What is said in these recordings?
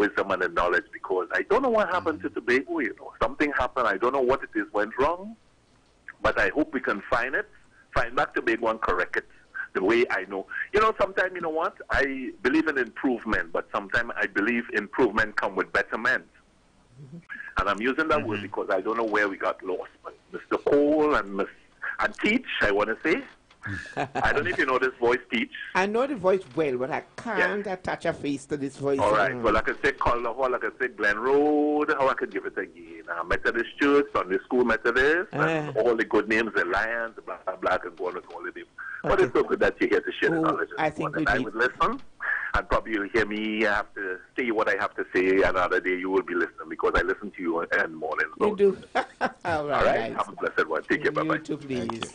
wisdom and the knowledge, because I don't know what happened to Tobago, you know. Something happened. I don't know what it is went wrong, but I hope we can find back Tobago and correct it the way I know. You know, sometimes, you know what, I believe in improvement, but sometimes I believe improvement come with betterment. And I'm using that word because I don't know where we got lost. But Mr. Cole and Teach, I want to say. I don't know if you know this voice, Teach. I know the voice well, but I can't attach a face to this voice. All right. Well, I can say Color Hall, I can say Glen Road. How I could give it again? Methodist Church, Sunday School Methodist, and all the good names, Alliance, blah, blah, blah, and go on with all of them. But it's so good that you're here to share the knowledge. I think I would listen. And probably you'll hear me have to say what I have to say. Another day you will be listening because I listen to you in the morning. You do. All right. Have a blessed one. Take care. Bye-bye. You too, please.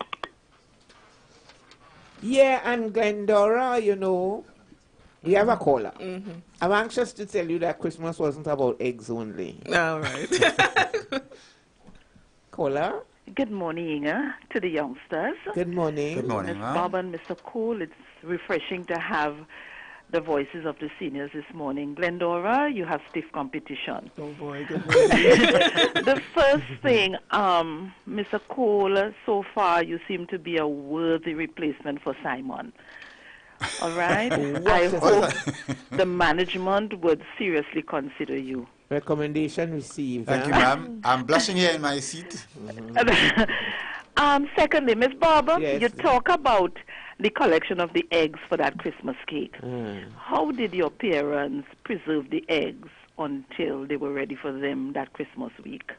Yeah, and Glendora, you know, we have a caller. I'm anxious to tell you that Christmas wasn't about eggs only. All right. Caller? Good morning to the youngsters. Good morning. Good morning, Ms. Bob and Mr. Cole, it's refreshing to have the voices of the seniors this morning. Glendora, you have stiff competition. Oh boy, the first thing, Mr. Cole, so far you seem to be a worthy replacement for Simon. All right? I hope the management would seriously consider you. Recommendation received. Thank you, ma'am. I'm blushing here in my seat. Secondly, Miss Barber, Yes. you talk about the collection of the eggs for that Christmas cake. How did your parents preserve the eggs until they were ready for them that Christmas week?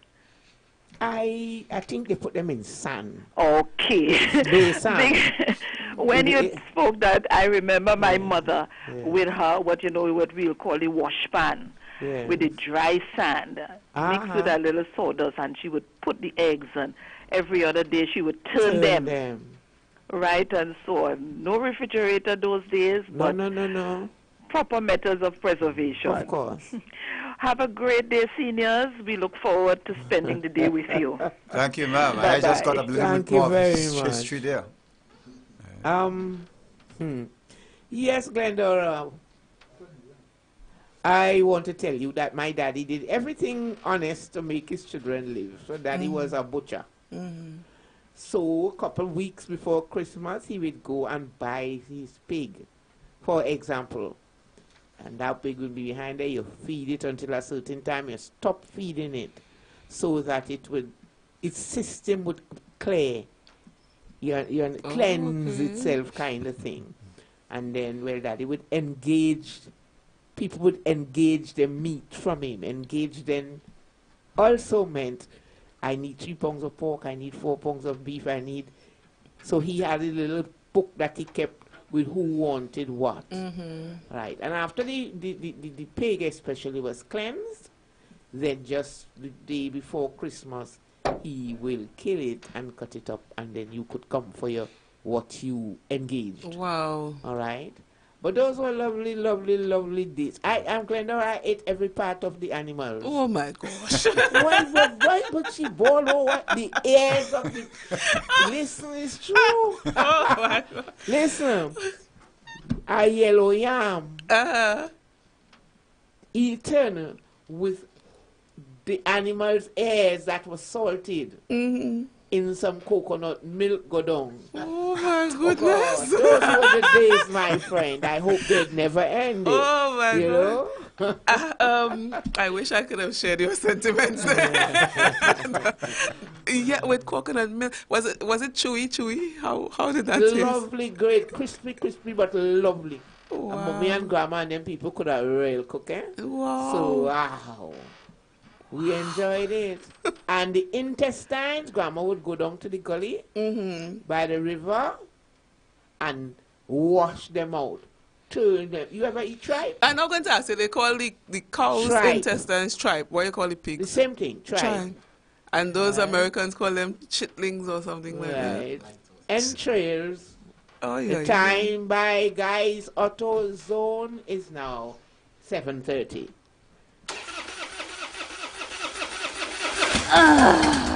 I think they put them in sand. Okay. Sand. When you spoke that, I remember my mother with her, what we'll call the wash pan. Yeah. With the dry sand mixed with a little sawdust, and she would put the eggs, and every other day she would turn them. Right, and so on. No refrigerator those days, but no. proper methods of preservation. Of course. Have a great day, seniors. We look forward to spending the day with you. Thank you, ma'am. I just got a little bit more history there. Yes, Glendora. I want to tell you that my daddy did everything honest to make his children live. So daddy was a butcher. So a couple weeks before Christmas, he would go and buy his pig, for example. And that pig would be behind there. You feed it until a certain time. You stop feeding it so that its system would clear. You cleanse itself kind of thing. And then, well, daddy would engage. People would engage the meat from him. Engage then also meant, I need 3 pounds of pork, I need 4 pounds of beef, So he had a little book that he kept with who wanted what. Right. And after the pig especially was cleansed, then just the day before Christmas, he will kill it and cut it up, and then you could come for what you engaged. Wow. All right. But those were lovely, lovely, lovely days. I'm Glendora, I ate every part of the animals. Oh my gosh. why would she boil over the ears of the... Listen, it's true. Oh my God. Listen, a yellow yam eaten with the animal's ears that was salted in some coconut milk godong. Oh my goodness. Those were the days, my friend. I hope they'd never end. Oh my God. I wish I could have shared your sentiments. Yeah, with coconut milk. Was it chewy? How did that taste? Lovely, great, crispy, but lovely. Wow. And mommy and grandma and them people could have real cook, eh? Wow. So, wow. We enjoyed it. And the intestines, grandma would go down to the gully by the river and wash them out. Turn them. You ever eat tripe? I'm not going to ask you, they call the cow's Tripe. intestines tripe. What do you call the pigs? The same thing, tripe. And those Americans call them chitlings or something like that. Right. Entrails. Oh, yeah. The time by Guy's Auto Zone is now 7:30.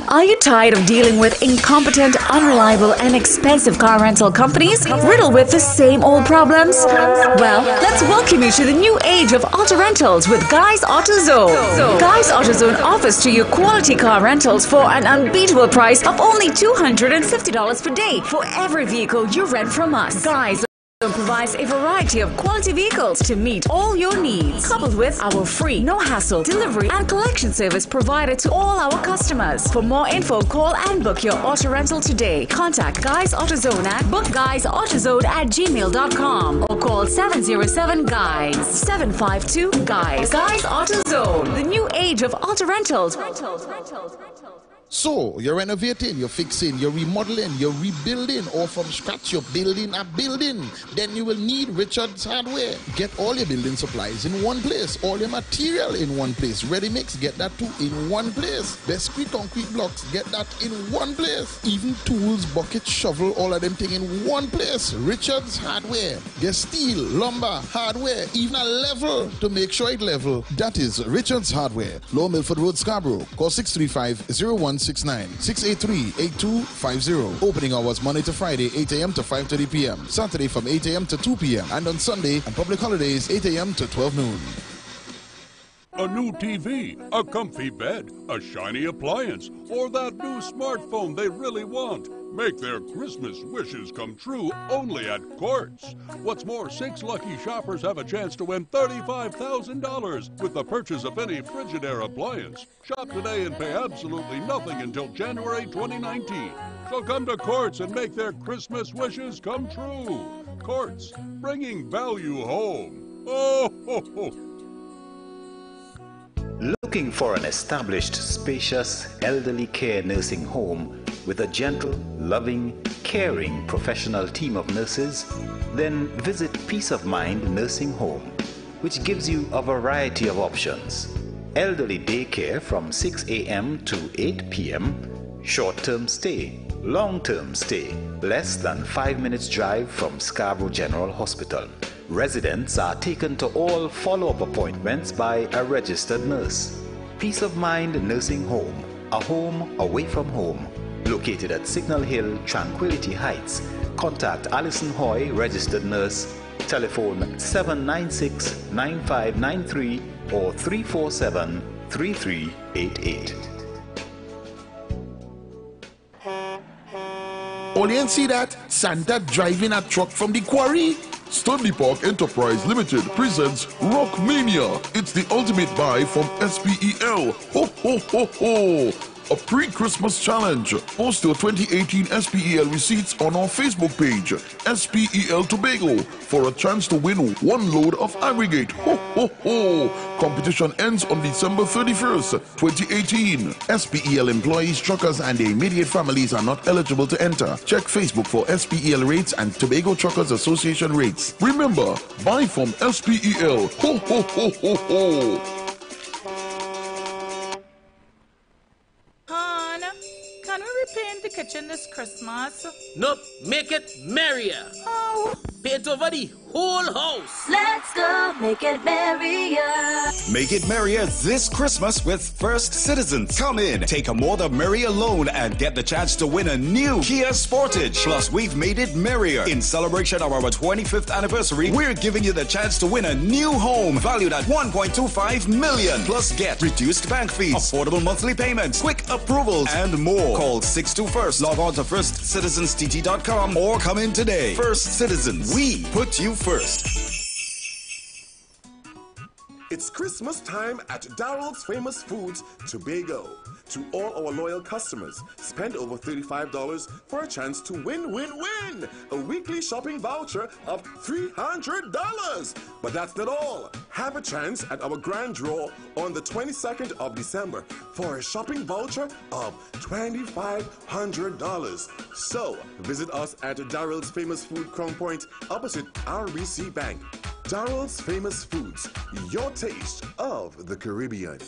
Are you tired of dealing with incompetent, unreliable, and expensive car rental companies riddled with the same old problems? Well, let's welcome you to the new age of auto rentals with Guy's AutoZone. Guy's AutoZone offers to you quality car rentals for an unbeatable price of only $250 per day for every vehicle you rent from us. Guy's provides a variety of quality vehicles to meet all your needs, coupled with our free, no-hassle delivery and collection service provided to all our customers. For more info, call and book your auto rental today. Contact Guys AutoZone at bookguysautozone@gmail.com or call 707-GUYS 752-GUYS. Guys AutoZone, the new age of auto rentals. So, you're renovating, you're fixing, you're remodeling, you're rebuilding, or from scratch you're building a building. Then you will need Richard's Hardware. Get all your building supplies in one place, all your material in one place. Ready mix, get that too in one place. Biscuit concrete blocks, get that in one place. Even tools, bucket, shovel, all of them thing in one place. Richard's Hardware. Get steel, lumber, hardware, even a level to make sure it level. That is Richard's Hardware. Lower Milford Road, Scarborough. Call 635-0169, 683-8250. Opening hours Monday to Friday, 8 a.m. to 5:30 p.m. Saturday from 8 a.m. to 2 p.m. And on Sunday and public holidays, 8 a.m. to 12 noon. A new TV, a comfy bed, a shiny appliance, or that new smartphone they really want. Make their Christmas wishes come true only at Courts. What's more, 6 lucky shoppers have a chance to win $35,000 with the purchase of any Frigidaire appliance. Shop today and pay absolutely nothing until January 2019. So come to Courts and make their Christmas wishes come true. Courts, bringing value home. Oh, ho, ho. Looking for an established, spacious, elderly care nursing home with a gentle, loving, caring, professional team of nurses? Then visit Peace of Mind Nursing Home, which gives you a variety of options. Elderly daycare from 6 a.m. to 8 p.m., short-term stay, long-term stay, less than 5 minutes drive from Scarborough General Hospital. Residents are taken to all follow-up appointments by a registered nurse. Peace of Mind Nursing Home, a home away from home, located at Signal Hill, Tranquility Heights. Contact Alison Hoy, registered nurse. Telephone 796-9593 or 347-3388. Only see that Santa driving a truck from the quarry. Stanley Park Enterprise Limited presents Rock Mania. It's the ultimate buy from SPEL. Ho, ho, ho, ho. A pre-Christmas challenge. Post your 2018 SPEL receipts on our Facebook page, SPEL Tobago, for a chance to win 1 load of aggregate. Ho, ho, ho. Competition ends on December 31st, 2018. SPEL employees, truckers, and their immediate families are not eligible to enter. Check Facebook for SPEL rates and Tobago Truckers Association rates. Remember, buy from SPEL. Ho, ho, ho, ho, ho. Can we repaint the kitchen this Christmas? Nope, make it merrier. Oh. Paint over the whole house. Let's go make it merrier. Make it merrier this Christmas with First Citizens. Come in, take a More the Merrier loan and get the chance to win a new Kia Sportage. Plus, we've made it merrier. In celebration of our 25th anniversary, we're giving you the chance to win a new home valued at $1.25 million. Plus, get reduced bank fees, affordable monthly payments, quick approvals, and more. Call 621st. Log on to firstcitizenstt.com or come in today. First Citizens, we put you first. It's Christmas time at Daryl's Famous Foods, Tobago. To all our loyal customers, spend over $35 for a chance to win a weekly shopping voucher of $300. But that's not all. Have a chance at our grand draw on the 22nd of December for a shopping voucher of $2,500. So, visit us at Daryl's Famous Food Crown Point opposite RBC Bank. Daryl's Famous Foods, your taste of the Caribbean.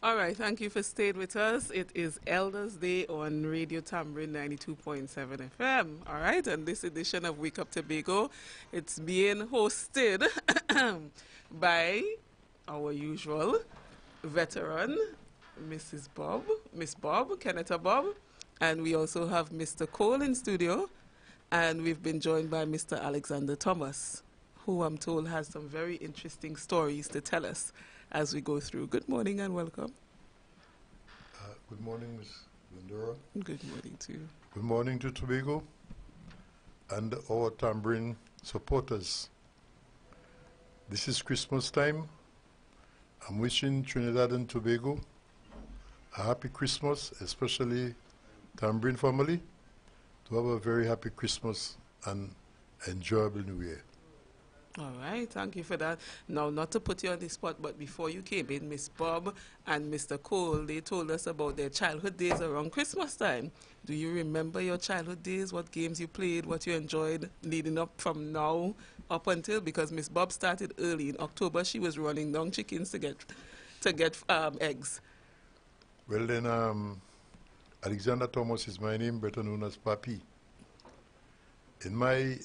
All right. right, thank you for staying with us. It is Elders Day on Radio Tambrin 92.7 FM. All right, and this edition of Wake Up Tobago, it's being hosted by our usual veteran, Miss Bob, Kenneth Bob, and we also have Mr. Cole in studio, and we've been joined by Mr. Alexander Thomas, who I'm told has some very interesting stories to tell us as we go through. Good morning and welcome. Good morning, Ms. Lindora. Good morning to you. Good morning to Tobago and our Tambrin supporters. This is Christmas time. I'm wishing Trinidad and Tobago a happy Christmas, especially Tambrin family, to have a very happy Christmas and enjoyable New Year. All right, thank you for that. Now, not to put you on the spot, but before you came in, Miss Bob and Mr. Cole, they told us about their childhood days around Christmas time. Do you remember your childhood days, what games you played, what you enjoyed leading up from now up until? Because Miss Bob started early. In October, she was running down chickens to get eggs. Well then, Alexander Thomas is my name, better known as Papi. In my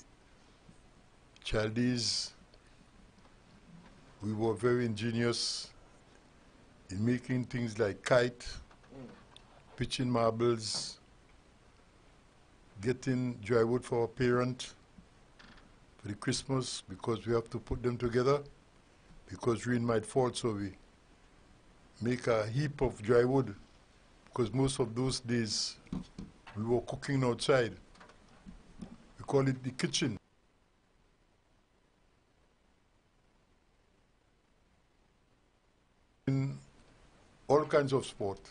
child days, we were very ingenious in making things like kite, pitching marbles, getting dry wood for our parent for the Christmas, because we have to put them together because rain might fall, so we make a heap of dry wood, because most of those days we were cooking outside. We call it the kitchen. In all kinds of sport.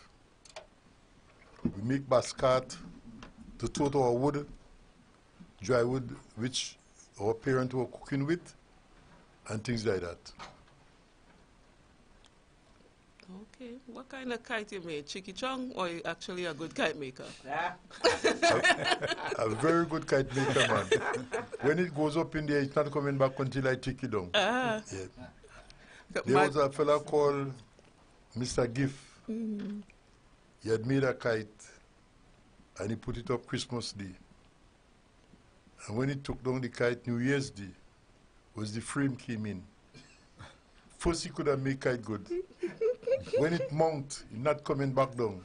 We make basket to tote our wood, dry wood, which our parents were cooking with, and things like that. Okay, what kind of kite you made? Chicky chong, or you actually a good kite maker? A very good kite maker, man. When it goes up in there, it's not coming back until I take it down. Ah. Yeah. There was a fella called Mr. Giff. Mm. He had made a kite and he put it up Christmas Day. And when he took down the kite, New Year's Day, was the frame came in. First he could have made kite good. When it mount, it's not coming back down.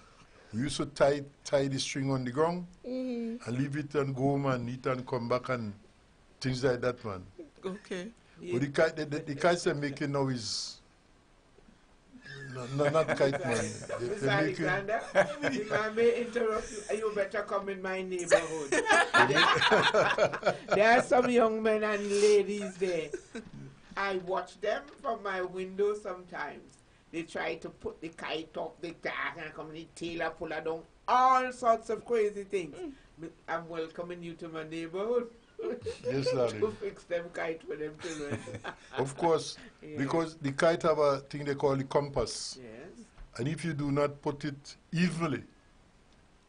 We used to tie the string on the ground and leave it and go home and eat and come back and things like that, man. Okay. Yeah. But the kites they're making now is not kite, man. Mr. Alexander, if I may interrupt you, you better come in my neighborhood. There are some young men and ladies there. I watch them from my window sometimes. They try to put the kite up the dark and come the tailor puller down, all sorts of crazy things. I'm welcoming you to my neighborhood. Yes, darling. To fix them kite for them children. Of course, yeah. Because the kite have a thing they call the compass. Yes. And if you do not put it evenly,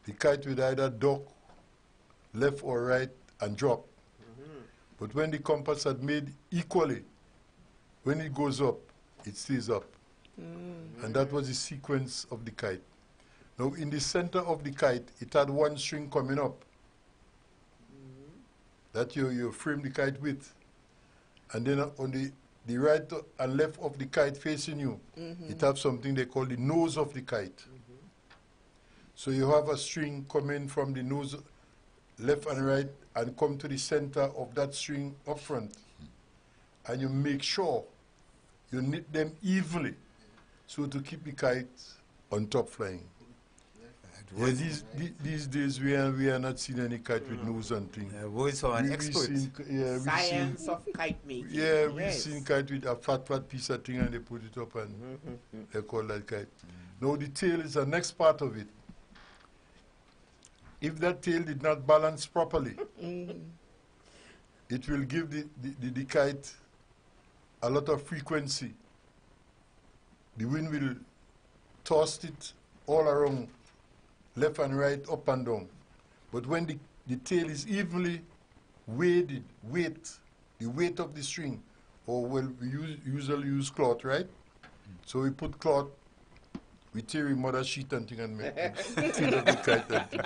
the kite will either duck left or right and drop. But when the compass is made equally, when it goes up, it stays up. And that was the sequence of the kite. Now, in the center of the kite, it had one string coming up that you frame the kite with. And then on the right and left of the kite facing you, it has something they call the nose of the kite. So you have a string coming from the nose, left and right, and come to the center of that string up front. And you make sure you knit them evenly, so to keep the kite on top flying. Yeah, these days we are not seeing any kite with nose and thing. Voice of an expert. Science of kite making. Yeah, we've seen kite with a fat piece of thing and they put it up and they call that kite. Now the tail is the next part of it. If that tail did not balance properly, it will give the kite a lot of frequency. The wind will toss it all around, left and right, up and down. But when the tail is evenly weighted, the weight of the string, or well, we usually use cloth, right? So we put cloth we tear him mother sheet and thing and make clean up the kite and thing.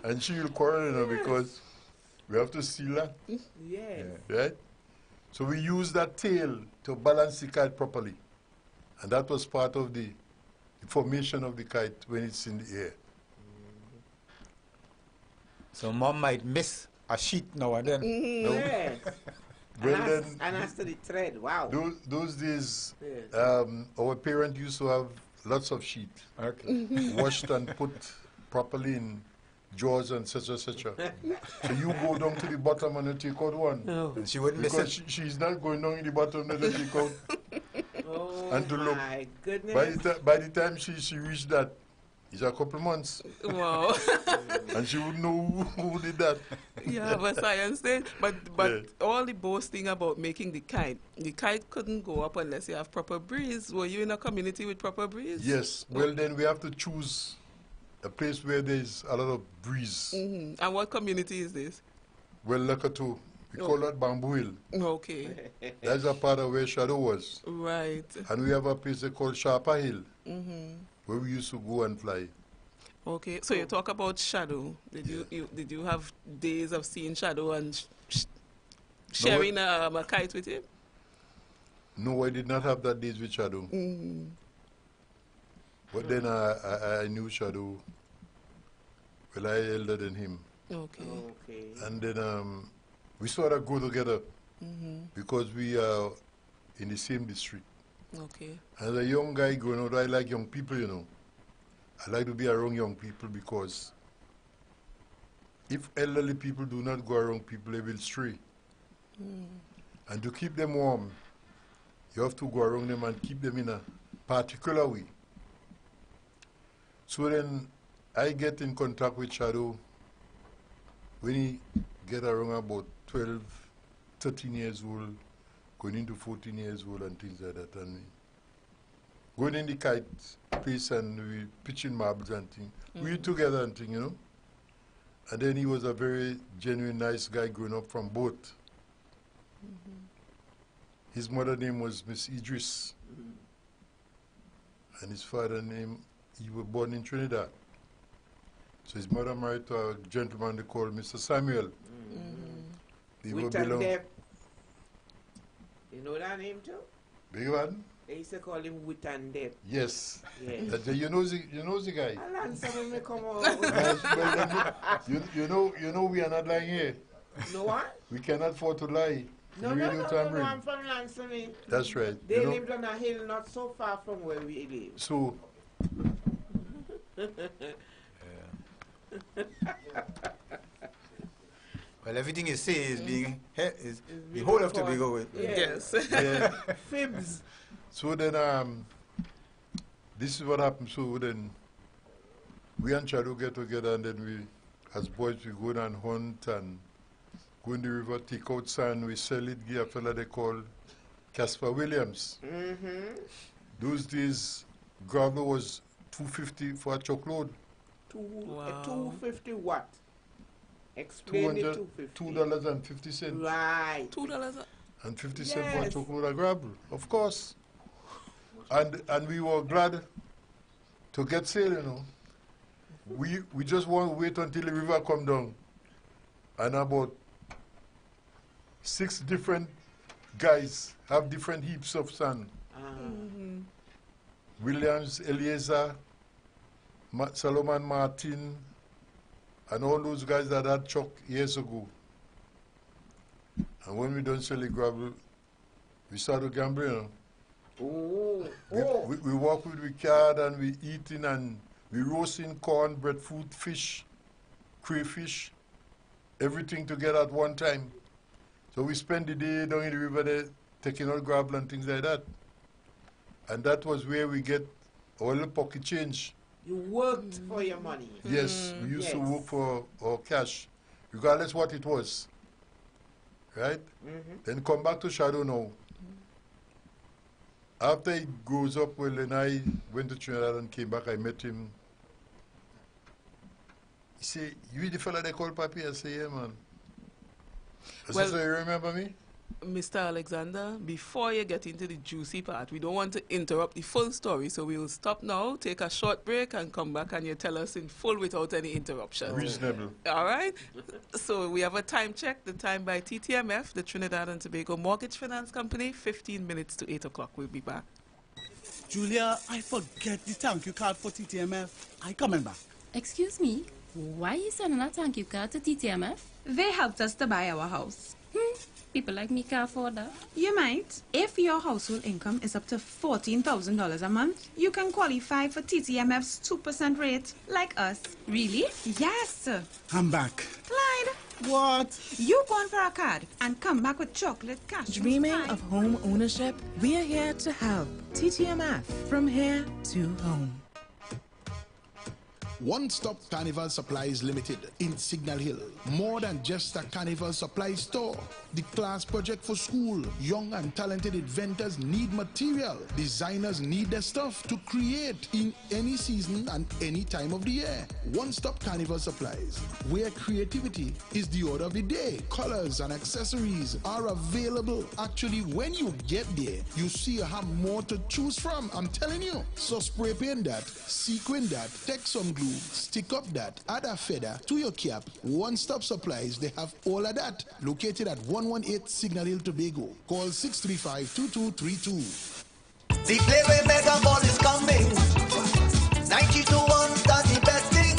And she will quarrel, you know, because we have to steal that. Yes. Right? So we use that tail to balance the kite properly. And that was part of the formation of the kite when it's in the air. So mom might miss a sheet now and then. No. Yes. Well, and as to the thread, wow. Those days, yes. Our parents used to have lots of sheet. Okay. Washed and put properly in drawers and etc. etc. So you go down to the bottom and you take out one. No. And she wouldn't miss it. Because she's not going down in the bottom and take out. Oh, and to look. my goodness. By the time she reached that, it's a couple months. Wow. And she wouldn't know who did that. Yeah, but science did. But all the boasting about making the kite couldn't go up unless you have proper breeze. Were you in a community with proper breeze? Yes. Well, then we have to choose a place where there's a lot of breeze. Mm-hmm. And what community is this? Well, Lakatu. We call that Bamboo Hill. Okay. That's a part of where Shadow was. Right. And we have a place called Sharper Hill, mm-hmm. where we used to go and fly. Okay, so you talk about Shadow. Did you have days of seeing Shadow and sharing a kite with him? No, I did not have that days with Shadow. Mm-hmm. But then I knew Shadow. Well, I elder than him. Okay. And then we sort of go together because we are in the same district. Okay. As a young guy growing up, I like young people, you know. I like to be around young people because if elderly people do not go around people, they will stray. And to keep them warm, you have to go around them and keep them in a particular way. So then I get in contact with Shadow when he get around about 12, 13 years old, going into 14 years old and things like that. And going in the kite place and we pitching marbles and things. We together and things, you know. And then he was a very genuine, nice guy growing up from both. His mother name was Miss Idris. And his father name, he was born in Trinidad. So his mother married to a gentleman they called Mr. Samuel. They were belong. You know that name too? Big one? They used to call him Wit and Deb. Yes. Yes. You know the guy. I'll answer when we come over. you know we are not lying here. No what? We cannot afford to lie. No, I'm from Lansing. That's right. They lived on a hill not so far from where we live. So. Well, everything you say is being the whole of Tobago with. Yes. Fibs. So then, this is what happened. So then, we and Shadow get together, and then we, as boys, we go down hunt and go in the river, take out sand, we sell it, give a fella they call Casper Williams. Those days, gravel was $2.50 for a truckload. $2.50 what? Explain it. $2.50. Right. $2.50 for a truckload of gravel, of course. And we were glad to get sale, you know. We just want to wait until the river come down. And about 6 different guys have different heaps of sand. Williams, Eliezer, Solomon Martin, and all those guys that had truck years ago. And when we don't sell the gravel, we start to gamble, you know. We walk with the card and we eating and we roasting corn, breadfruit, fish, crayfish, everything together at one time. So we spend the day down in the river there taking out gravel and things like that. And that was where we get our little pocket change. You worked for your money. Yes, we used to work for our cash, regardless what it was. Right? Then come back to Shadow now. After he grows up, well, then I went to Trinidad and came back. I met him. He said, "You the fella they call Papi?" I say, "Yeah, man." I said, "So you remember me?" Mr. Alexander, before you get into the juicy part, we don't want to interrupt the full story, so we will stop now, take a short break, and come back and you tell us in full without any interruptions. Reasonable. All right? So we have a time check, the time by TTMF, the Trinidad and Tobago Mortgage Finance Company, 15 minutes to 8 o'clock. We'll be back. Julia, I forget the thank you card for TTMF. I coming back. Excuse me, why you sending a thank you card to TTMF? They helped us to buy our house. People like me can't afford that. You might. If your household income is up to $14,000 a month, you can qualify for TTMF's 2% rate, like us. Really? Yes. I'm back. Clyde. What? You go on for a card and come back with chocolate cash. Dreaming of home ownership? We are here to help. TTMF, from here to home. One Stop Carnival Supplies Limited in Signal Hill. More than just a carnival supply store. The class project for school. Young and talented inventors need material. Designers need their stuff to create in any season and any time of the year. One Stop Carnival Supplies, where creativity is the order of the day. Colors and accessories are available. Actually, when you get there, you see you have more to choose from. I'm telling you. So spray paint that, sequin that, take some glue, stick up that, add a feather to your cap. One Stop Supplies, they have all of that. Located at 118 Signal Hill, Tobago. Call 635-2232. The Playway Mega Ball is coming. 90 to 1, that's the best thing.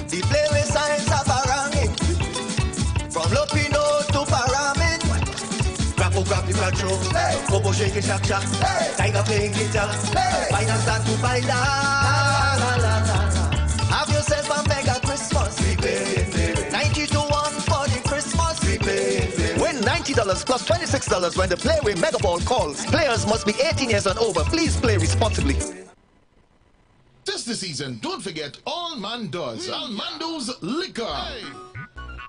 The Playway signs are baranging. From Lopino to Paramin. Grapple, grab the control. Bobo shake it, shak, shak. Tiger playing guitar. Finance start to buy la la la la. Have yourself a mega Christmas. 90 to 1 for the Christmas. Win $90 plus $26 when the Playway Mega Ball calls. Players must be 18 years and over. Please play responsibly. This the season, don't forget All Man Does. Almando's Liquor.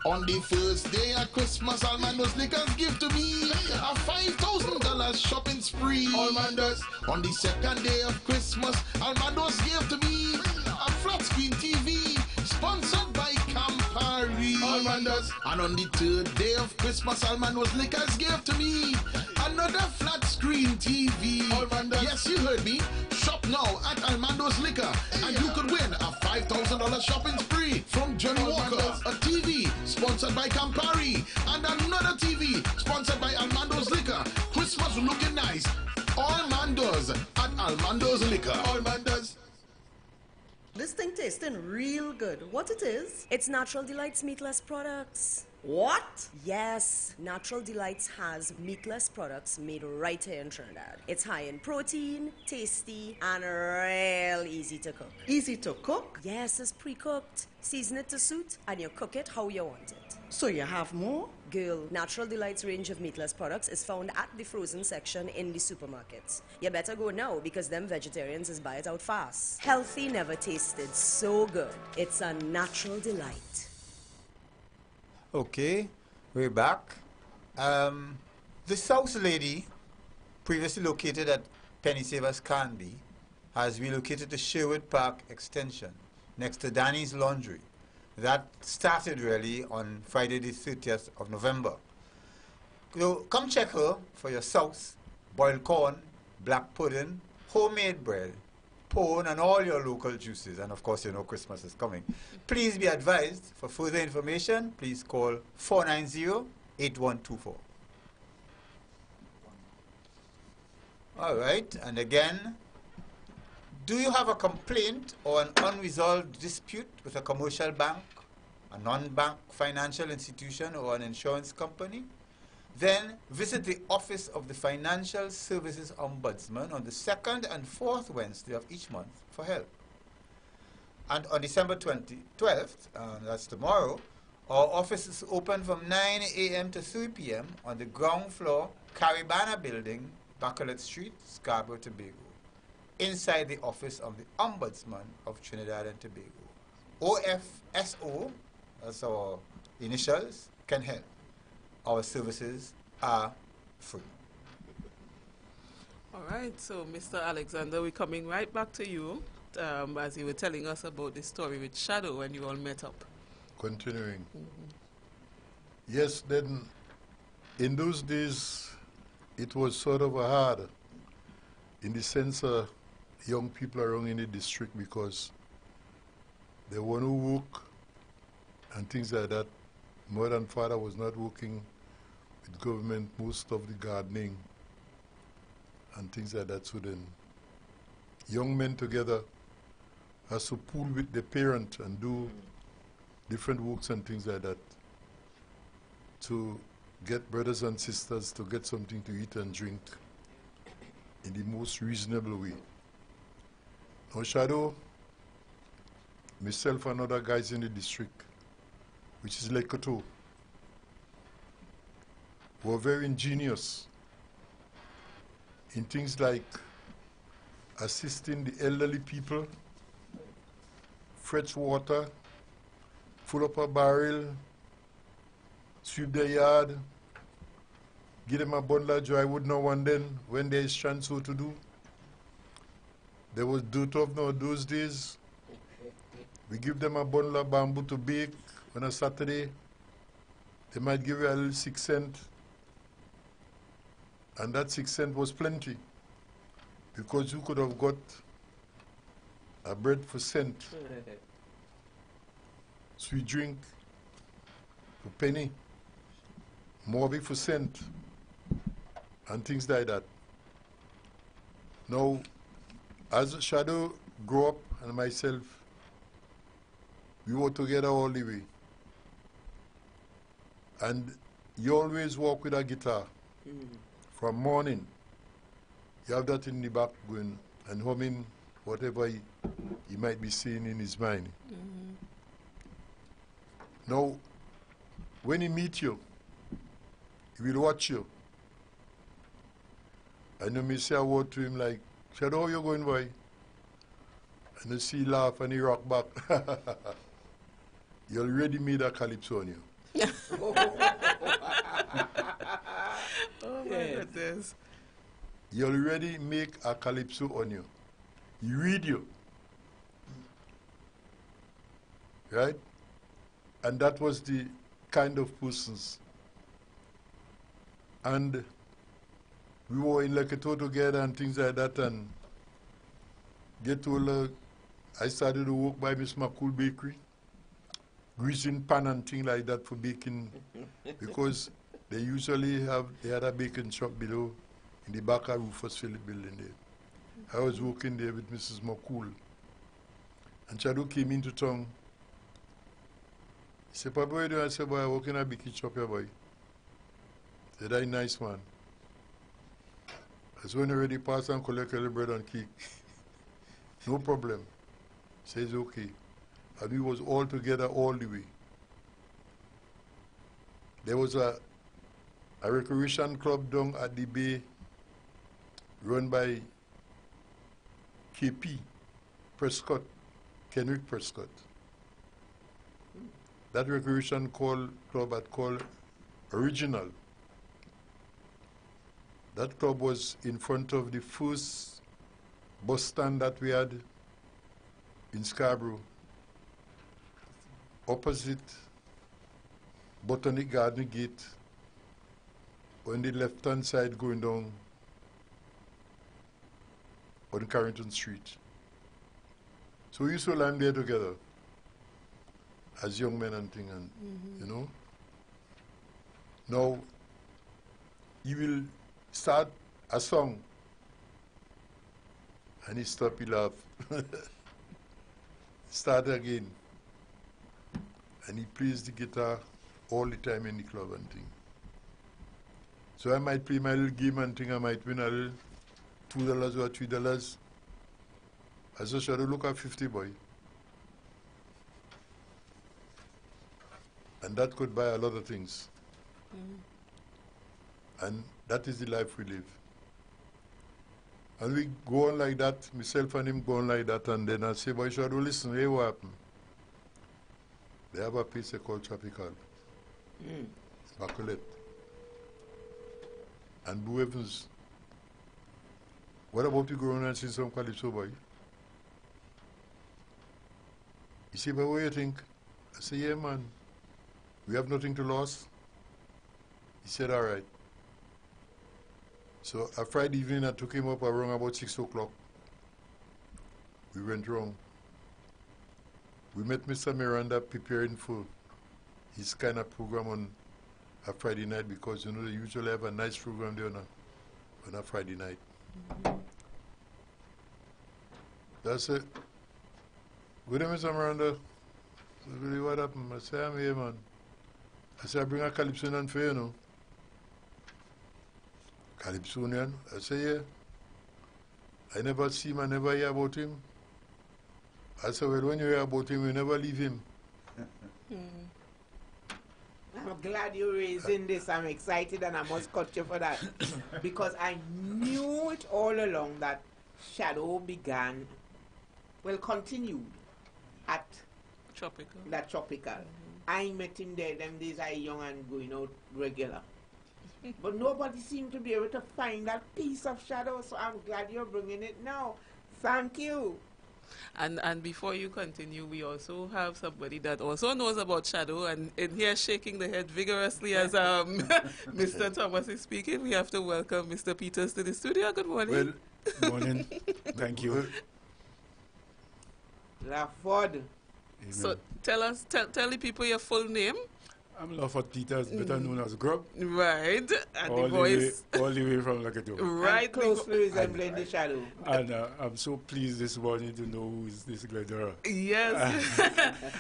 On the first day of Christmas, Almando's Liquors give to me a $5,000 shopping spree. All Man Does. On the second day of Christmas, Almando's give to me a flat screen TV sponsored by Campari. All Man Does. And on the third day of Christmas, Almando's Liquors give to me another flat screen TV. All Man Does. Yes, you heard me. Shop now at Almando's Liquor and you could win a $5,000 shopping spree from Johnny Walker, a TV sponsored by Campari, and another TV sponsored by Almando's Liquor. Christmas looking nice. All Man Does at Almando's Liquor. All Man Does. This thing tasting real good. What it is? It's Natural Delights Meatless Products. What? Yes, Natural Delights has meatless products made right here in Trinidad. It's high in protein, tasty, and real easy to cook. Easy to cook? Yes, it's pre-cooked. Season it to suit, and you cook it how you want it. So you have more? Girl, Natural Delights range of meatless products is found at the frozen section in the supermarkets. You better go now because them vegetarians is buy it out fast. Healthy never tasted so good. It's a natural delight. Okay, we're back. This house lady, previously located at Penny Savers Canby, has relocated to Sherwood Park Extension, next to Danny's Laundry. That started really on Friday the 30th of November. So come check her for your sauce, boiled corn, black pudding, homemade bread, pone, and all your local juices. And of course, you know Christmas is coming. Please be advised, for further information, please call 490-8124. All right, and again, do you have a complaint or an unresolved dispute with a commercial bank, a non-bank financial institution, or an insurance company? Then visit the Office of the Financial Services Ombudsman on the 2nd and 4th Wednesday of each month for help. And on December 12th, that's tomorrow, our office is open from 9 a.m. to 3 p.m. on the ground floor, Caribana Building, Bacalet Street, Scarborough, Tobago, inside the office of the Ombudsman of Trinidad and Tobago. OFSO, that's our initials, can help. Our services are free. All right, so Mr. Alexander, we're coming right back to you as you were telling us about the story with Shadow when you all met up. Continuing. Yes, then In those days, it was sort of a hard, in the sense of young people around in the district, because they want to work and things like that. Mother and father was not working with government, most of the gardening and things like that. So then young men together has to pool with the parent and do different works and things like that to get brothers and sisters to get something to eat and drink in the most reasonable way. Now Shadow, myself and other guys in the district, which is Lake Koto, were very ingenious in things like assisting the elderly people, fetch water, fill up a barrel, sweep their yard, give them a bundle of dry wood now and then when there is chance so to do. There was dirt off now those days. We give them a bundle of bamboo to bake on a Saturday. They might give you a little 6 cents. And that 6 cents was plenty, because you could have got a bread for cent, sweet drink for penny, Morby for cent, and things like that. Now, as Shadow grew up and myself, we were together all the way. And you always walk with a guitar. From morning, you have that in the back going and humming whatever he might be saying in his mind. Now, when he meets you, he will watch you. And you may say a word to him like, Shadow, how you going, boy? And you see he laugh and he rock back. He already made a calypso on you. Oh my goodness. He already make a calypso on you. He read you. Right? And that was the kind of persons. And we were in Leketo together and things like that, and get to I started to work by Miss McCool Bakery, greasing pan and things like that for baking, because they usually they had a baking shop below in the back of Rufus Philip building there. I was working there with Mrs. McCool. And Chadu came into town. He said, Papa, what do I say, boy, I work in a baking shop here, boy. He said, that's nice, man. I said, when you already pass and collect the bread and cake. No problem. He says, okay. And we was all together all the way. There was a recreation club down at the bay run by KP Prescott, Kenrick Prescott. That recreation club had called Original. That club was in front of the first bus stand that we had in Scarborough, opposite Botanic Garden Gate, on the left-hand side going down on Carrington Street. So we used to land there together as young men and thing, and you know. Now, he will start a song and he stop, he laugh. Start again. And he plays the guitar all the time in the club and thing. So I might play my little game and thing, I might win a little $2 or $3. I said, Shadow, look at 50, boy. And that could buy a lot of things. And that is the life we live. And we go on like that, myself and him go on like that, and then I say, boy, Shadow, listen, hey, what happened? They have a place called Tropical, Bacolet, and Blue Evans. What about you going and see some calypso, boy? He said, but what do you think? I say, yeah, man, we have nothing to lose. He said, all right. So a Friday evening, I took him up around about 6 o'clock. We went round. We met Mr. Miranda preparing for his kind of program on a Friday night because, you know, they usually have a nice program there on a Friday night. That's it. Good day, Mr. Miranda. So, really, what happened? I say, I'm here, man. I say, I bring a Calypsonian for you, know. Calypsonian? I say, yeah. I never see him, I never hear about him. I said, well, when you hear about him, you never leave him. I'm glad you're raising this. I'm excited and I must cut you for that. Because I knew it all along that Shadow began, well, continued at Tropical. That Tropical. I met him there, them days I young and going out regular. But nobody seemed to be able to find that piece of Shadow, so I'm glad you're bringing it now. Thank you. And before you continue, we also have somebody that also knows about Shadow and in here shaking the head vigorously as Mr. Thomas is speaking. We have to welcome Mr. Peters to the studio. Good morning. Well, morning. Thank you. Laford. So tell the people your full name. I'm Laford Peters, better known as Grub. Right. And the voice. All the way from Lakadoo. Right. And closely resembling the Shadow. And I'm so pleased this morning to know who is this Glendora. Yes.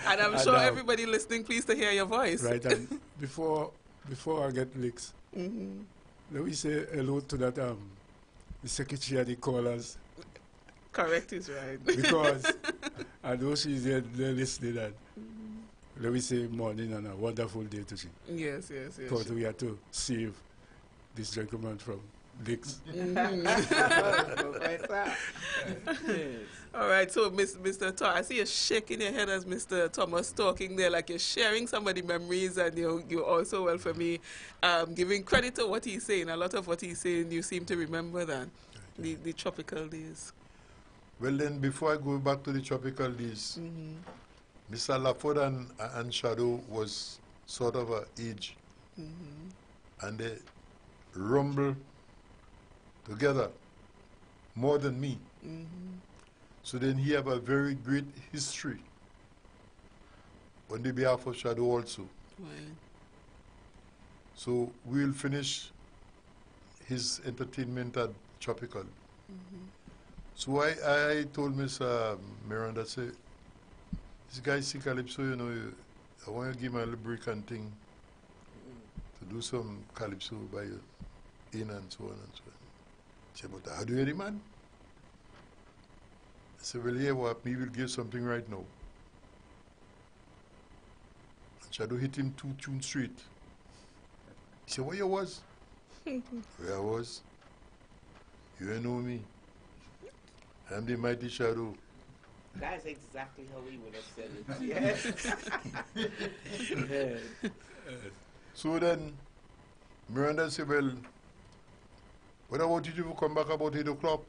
And I'm sure everybody listening pleased to hear your voice. Right. And before I get licks, let me say hello to that the secretary of the callers. Correct is right. Because I know she's there listening and let me say morning and a wonderful day to she. Yes. Because we had to save this gentleman from licks. All right, so Mr. Thomas, I see you shaking your head as Mr. Thomas talking there, like you're sharing some of the memories, and you're also, well, for me, giving credit to what he's saying. A lot of what he's saying, you seem to remember that, the tropical days. Well, then, before I go back to the tropical days, Mr. Laford and Shadow was sort of a age, and they rumble together more than me. So then he have a very great history on the behalf of Shadow also. Right. So we'll finish his entertainment at Tropical. So I told Mr. Miranda, say, this guy see Calypso, you know, I want to give him a little break and thing to do some Calypso by in and so on and so on. He said, but how do you hear the man? I said, well, yeah, well, me will give something right now. And Shadow hit him 2 tunes straight. He said, where you was? Where I was? You ain't know me. I'm the mighty Shadow. That's exactly how we would have said it. Yes. So then, Miranda said, well, what about you to come back about 8 o'clock?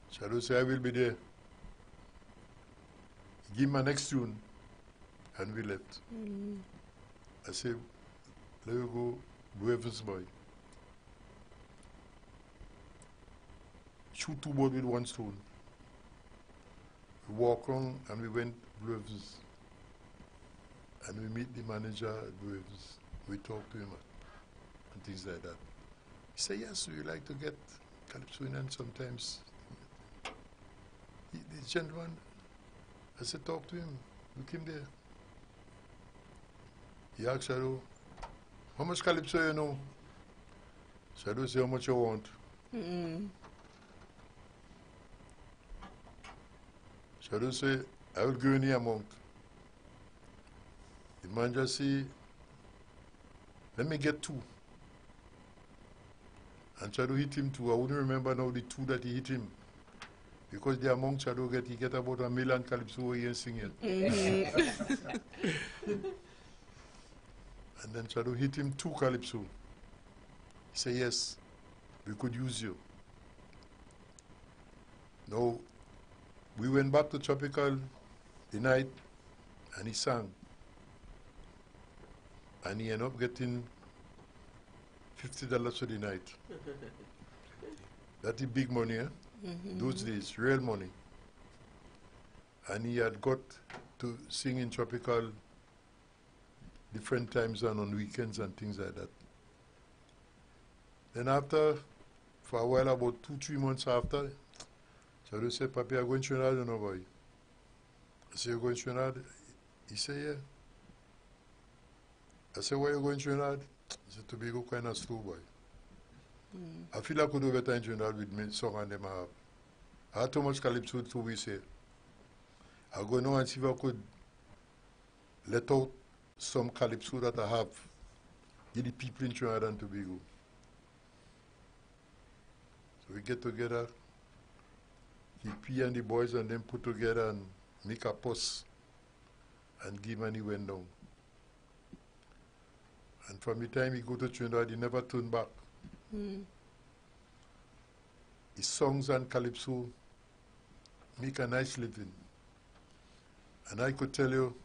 Shadow said, I will be there. He gave my next tune, and we left. I said, let me go, Buevans boy. Shoot 2 birds with 1 stone. We walk on and we went Buevans. And we meet the manager at Buevans. We talk to him and things like that. He said, yes, we like to get Calypso in and sometimes. The gentleman, I said, talk to him. We came there. He asked Shadow, how much Calypso you know? Shadow said, how much you want? Shadow said, I will give you any amount. The man just said, let me get 2. And Shadow hit him 2. I wouldn't remember now the 2 that he hit him. Because the amount Shadow get, he get about 1 million Calypso a year singing. And then Shadow hit him 2 Calypso. He said, yes, we could use you. Now, we went back to Tropical the night, and he sang. And he ended up getting $50 for the night. That's the big money, eh? Those days, real money. And he had got to sing in tropical different times and on weekends and things like that. Then after, for a while, about 2-3 months after, Chadu said, Papi, I'm going to Trinidad, you know, boy. I said, you're going to Trinidad? He said, yeah. I said, where are you going to Trinidad? He said, Tobago kind of slow, boy. I feel I could do better in Trinidad with me song and them I have. I had too much calypso to we say. I'll go now and see if I could let out some calypso that I have. Give the people in Trinidad and Tobago. So we get together, P and the boys and them put together and make a post and give money went down. And from the time he go to Trinidad, he never turned back. His songs and calypso make a nice living. And I could tell you,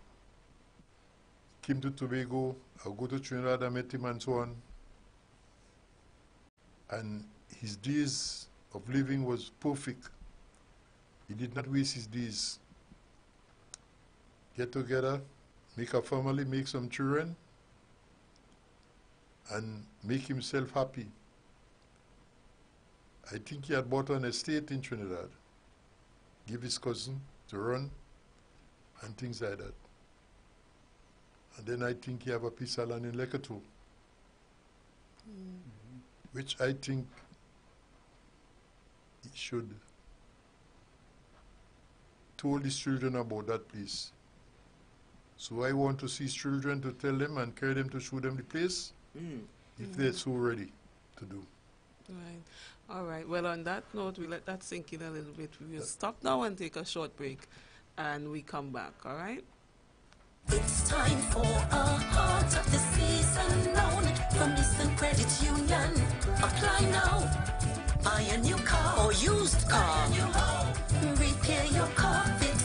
came to Tobago, I'll go to Trinidad, I met him and so on. And his days of living was perfect. He did not waste his days. Get together, make a family, make some children, and make himself happy. I think he had bought an estate in Trinidad, give his cousin to run, and things like that. And then I think he have a piece of land in Leketo, which I think he should told his children about that place. So I want to see his children to tell them and carry them to show them the place, if they're so ready to do. Right. All right. Well, on that note, we let that sink in a little bit. We'll stop now and take a short break, and we come back. All right? It's time for a heart of the season loan from Eastern Credit Union. Apply now. Buy a new car or used car. Repair your car.